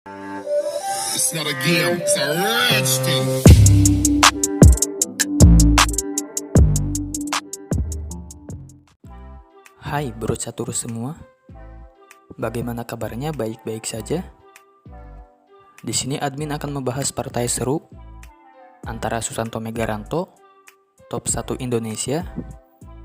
It's not a game, it's a rich thing. Hai bro catur semua, bagaimana kabarnya? Baik-baik saja. Di sini admin akan membahas partai seru antara Susanto Megaranto, top 1 Indonesia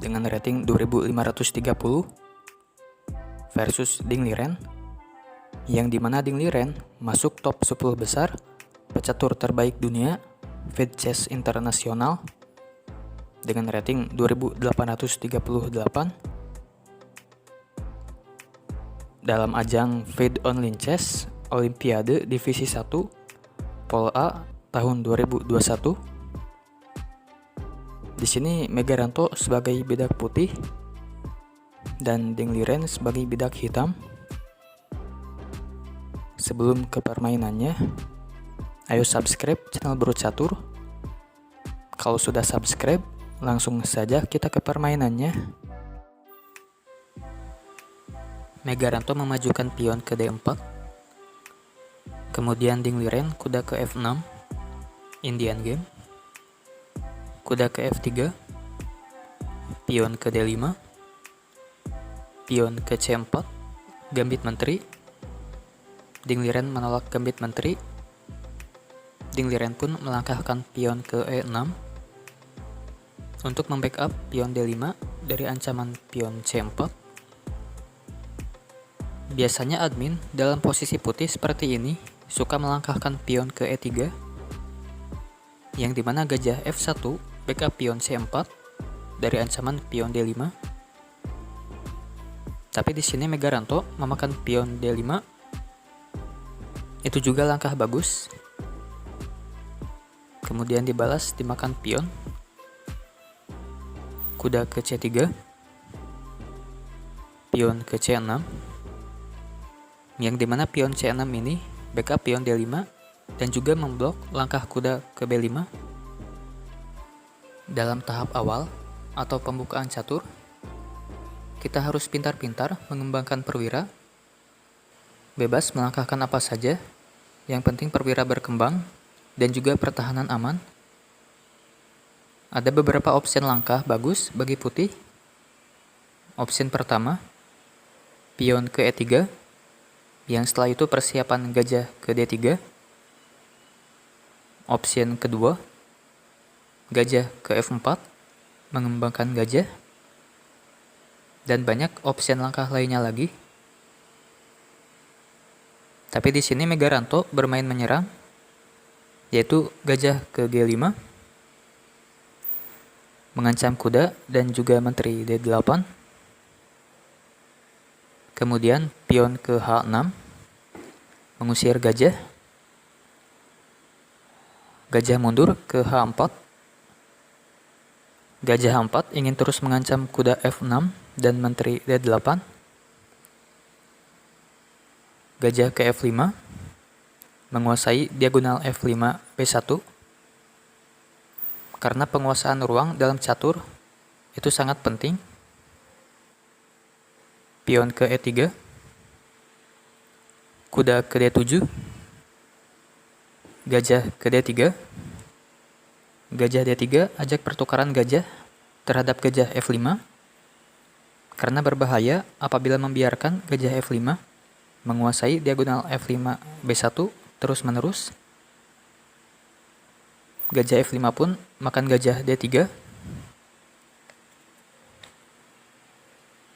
dengan rating 2530 versus Ding Liren, yang dimana Ding Liren masuk top 10 besar pecatur terbaik dunia Feed Chess Internasional dengan rating 2838 dalam ajang Feed Online Chess Olimpiade Divisi 1 Pol A tahun 2021. Di sini Megaranto sebagai bidak putih dan Ding Liren sebagai bidak hitam. Sebelum ke permainannya, ayo subscribe channel Bro Catur. Kalau sudah subscribe, langsung saja kita ke permainannya. Megaranto memajukan pion ke D4, kemudian Ding Liren kuda ke F6, Indian game, kuda ke F3, pion ke D5, pion ke C4, gambit menteri. Ding Liren menolak gambit menteri. Ding Liren pun melangkahkan pion ke E6 untuk membackup pion D5 dari ancaman pion C4. Biasanya admin dalam posisi putih seperti ini suka melangkahkan pion ke E3, yang dimana gajah F1 backup pion C4 dari ancaman pion D5. Tapi di sini Megaranto memakan pion D5. Itu juga langkah bagus. Kemudian dibalas dimakan pion. Kuda ke C3, pion ke C6. Yang dimana pion C6 ini backup pion D5 dan juga memblok langkah kuda ke B5. Dalam tahap awal atau pembukaan catur, kita harus pintar-pintar mengembangkan perwira, bebas melangkahkan apa saja, yang penting perwira berkembang dan juga pertahanan aman. Ada beberapa opsi langkah bagus bagi putih. Opsi pertama, pion ke E3, yang setelah itu persiapan gajah ke D3. Opsi kedua, gajah ke F4, mengembangkan gajah. Dan banyak opsi langkah lainnya lagi. Tapi di sini Megaranto bermain menyerang, yaitu gajah ke G5, mengancam kuda dan juga menteri D8. Kemudian pion ke H6, mengusir gajah. Gajah mundur ke H4. Gajah H4 ingin terus mengancam kuda F6 dan menteri D8. Gajah ke F5, menguasai diagonal F5 B1. Karena penguasaan ruang dalam catur itu sangat penting. Pion ke E3, kuda ke D7, gajah ke D3. Gajah D3 ajak pertukaran gajah terhadap gajah F5, karena berbahaya apabila membiarkan gajah F5 menguasai diagonal F5 B1 terus-menerus. Gajah F5 pun makan gajah D3.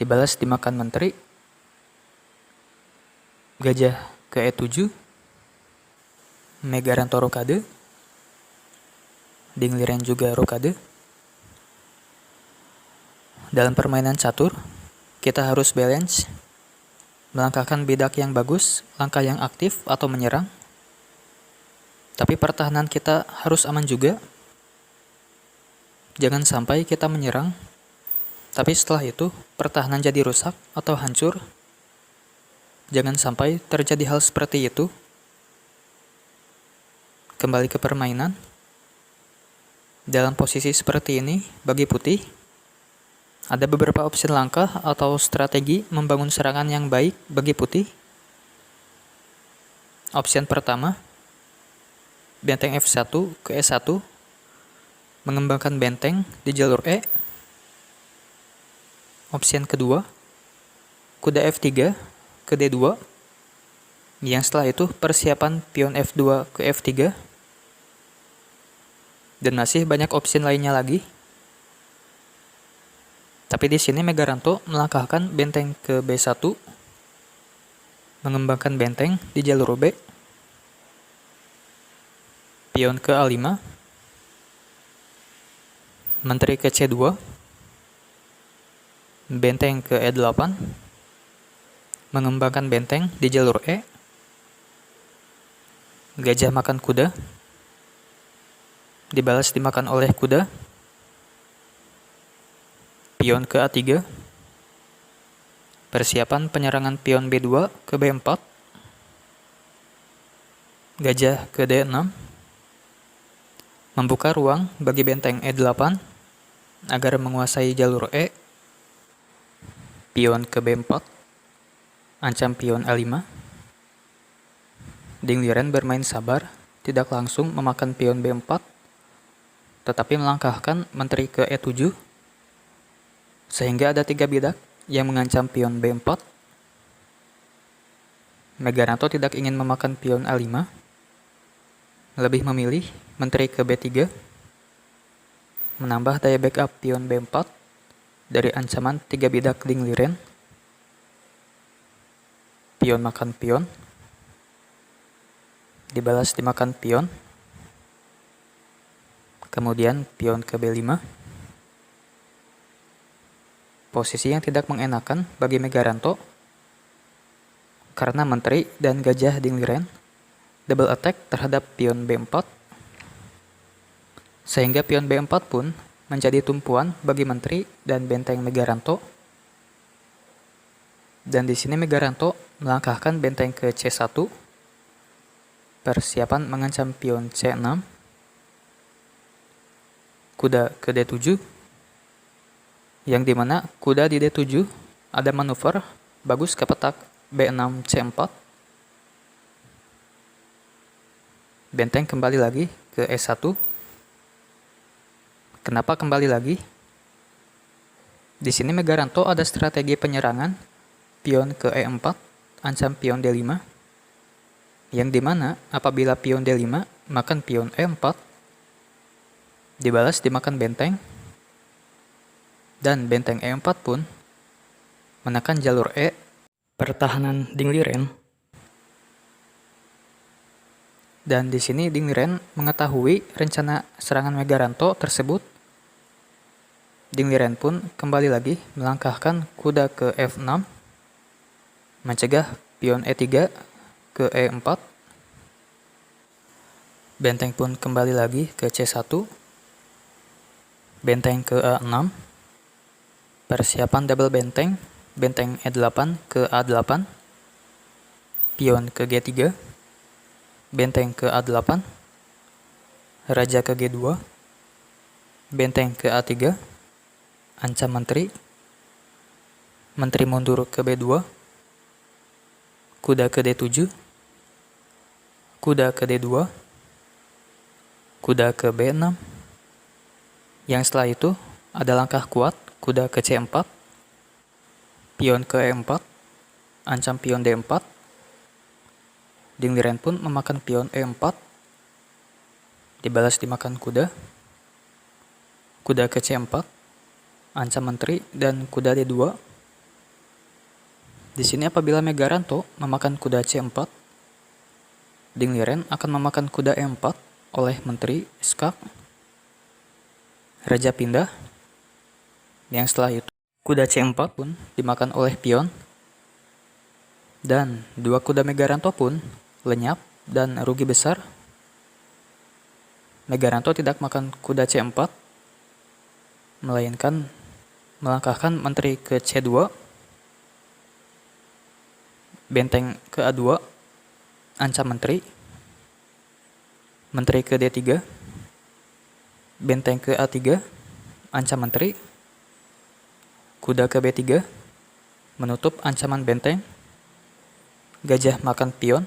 Dibalas dimakan menteri. Gajah ke E7, Megaranto rokade. Ding Liren juga rokade. Dalam permainan catur, kita harus balance, melangkahkan bidak yang bagus, langkah yang aktif atau menyerang. Tapi pertahanan kita harus aman juga. Jangan sampai kita menyerang, tapi setelah itu pertahanan jadi rusak atau hancur. Jangan sampai terjadi hal seperti itu. Kembali ke permainan. Dalam posisi seperti ini, bagi putih, ada beberapa opsi langkah atau strategi membangun serangan yang baik bagi putih. Opsi pertama, benteng F1 ke E1, mengembangkan benteng di jalur E. Opsi kedua, kuda F3 ke D2, yang setelah itu persiapan pion F2 ke F3, dan masih banyak opsi lainnya lagi. Tapi di sini Megaranto melangkahkan benteng ke B1, mengembangkan benteng di jalur B, pion ke A5, menteri ke C2, benteng ke E8, mengembangkan benteng di jalur E, gajah makan kuda, dibalas dimakan oleh kuda, pion ke A3, persiapan penyerangan pion B2 ke B4, gajah ke D6, membuka ruang bagi benteng E8 agar menguasai jalur E, pion ke B4, ancam pion A5. Dingliren bermain sabar, tidak langsung memakan pion B4, tetapi melangkahkan menteri ke E7, sehingga ada 3 bidak yang mengancam pion B4. Megaranto tidak ingin memakan pion A5, lebih memilih menteri ke B3, menambah daya backup pion B4 dari ancaman 3 bidak Dingliren. Pion makan pion, dibalas dimakan pion, kemudian pion ke B5. Posisi yang tidak mengenakan bagi Megaranto, karena menteri dan gajah Dingliren double attack terhadap pion B4, sehingga pion B4 pun menjadi tumpuan bagi menteri dan benteng Megaranto. Dan di sini Megaranto melangkahkan benteng ke C1, persiapan mengancam pion C6, kuda ke D7, yang dimana kuda di D7 ada manuver bagus ke petak B6 C4. Benteng kembali lagi ke E1. Kenapa kembali lagi? Di sini Megaranto ada strategi penyerangan pion ke E4, ancam pion D5, yang dimana apabila pion D5 makan pion E4, dibalas dimakan benteng, dan benteng E4 pun menekan jalur E pertahanan Dingliren. Dan di sini Dingliren mengetahui rencana serangan Megaranto tersebut. Dingliren pun kembali lagi melangkahkan kuda ke F6, mencegah pion E3 ke E4. Benteng pun kembali lagi ke C1, benteng ke A6, persiapan double benteng, benteng E8 ke A8, pion ke G3, benteng ke A8, raja ke G2, benteng ke A3, ancam menteri, menteri mundur ke B2, kuda ke D7, kuda ke D2, kuda ke B6, yang setelah itu ada langkah kuat kuda ke C4, pion ke E4, ancam pion D4. Dingliren pun memakan pion E4, dibalas dimakan kuda, kuda ke C4, ancam menteri, dan kuda D2. Di sini apabila Megaranto memakan kuda C4, Dingliren akan memakan kuda E4 oleh menteri skak, raja pindah, yang setelah itu kuda C4 pun dimakan oleh pion, dan 2 kuda Megaranto pun lenyap dan rugi besar. Megaranto tidak makan kuda C4, melainkan melangkahkan menteri ke C2, benteng ke A2, ancam menteri, menteri ke D3, benteng ke A3, ancam menteri, kuda ke B3, menutup ancaman benteng, gajah makan pion,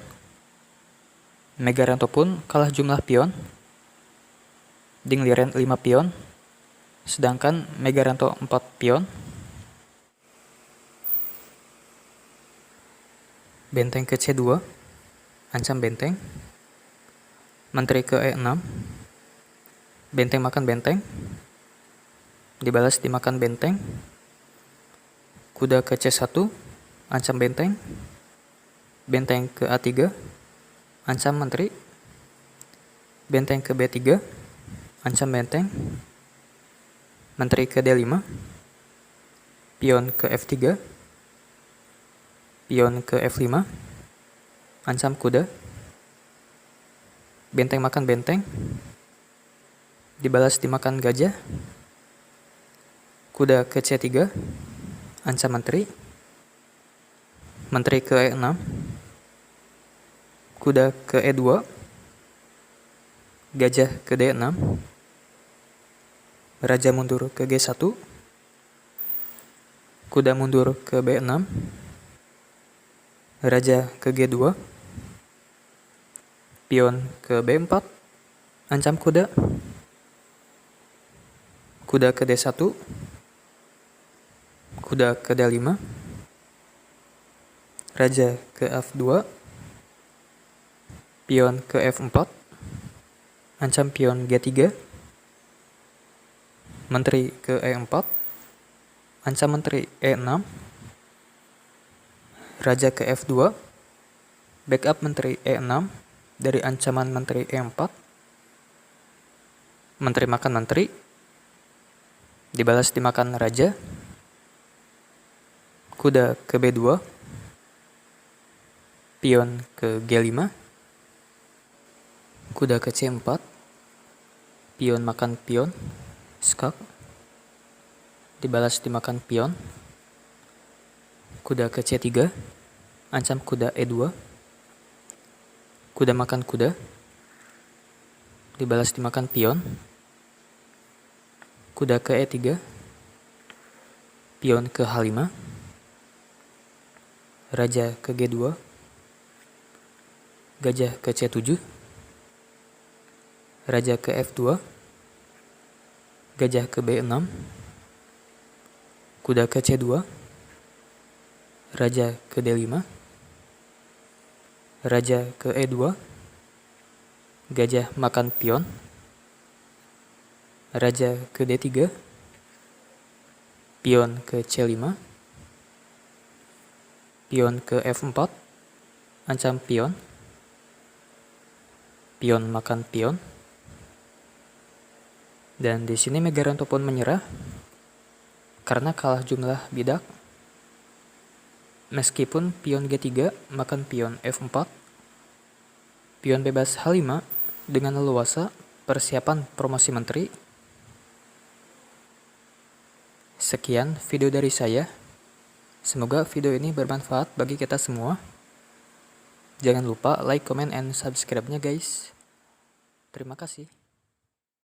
Megaranto pun kalah jumlah pion. Dingliren 5 pion, sedangkan Megaranto 4 pion. Benteng ke C2, ancam benteng. Menteri ke E6, benteng makan benteng, dibalas dimakan benteng. Kuda ke C1, ancam benteng. Benteng ke A3, ancam menteri. Benteng ke B3, ancam benteng. Menteri ke D5, pion ke F3, pion ke F5, ancam kuda. Benteng makan benteng, dibalas dimakan gajah. Kuda ke C3, ancam menteri. Menteri ke E6, kuda ke E2, gajah ke D6, raja mundur ke G1, kuda mundur ke B6, raja ke G2, pion ke B4, ancam kuda. Kuda ke D1, kuda ke D5, raja ke F2, pion ke F4, ancam pion G3, menteri ke E4, ancam menteri E6, raja ke F2, backup menteri E6 dari ancaman menteri E4. Menteri makan menteri, dibalas dimakan raja. Kuda ke B2, pion ke G5, kuda ke C4, pion makan pion, skak, dibalas dimakan pion. Kuda ke C3, ancam kuda E2, kuda makan kuda, dibalas dimakan pion. Kuda ke E3, pion ke H5, raja ke G2, gajah ke C7, raja ke F2, gajah ke B6, kuda ke C2, raja ke D5, raja ke E2, gajah makan pion, raja ke D3, pion ke C5, pion ke F4, ancam pion, pion makan pion. Dan di sini Megaranto pun menyerah karena kalah jumlah bidak. Meskipun pion G3 makan pion F4, pion bebas H5 dengan leluasa, persiapan promosi menteri. Sekian video dari saya. Semoga video ini bermanfaat bagi kita semua. Jangan lupa like, comment, and subscribe-nya guys. Terima kasih.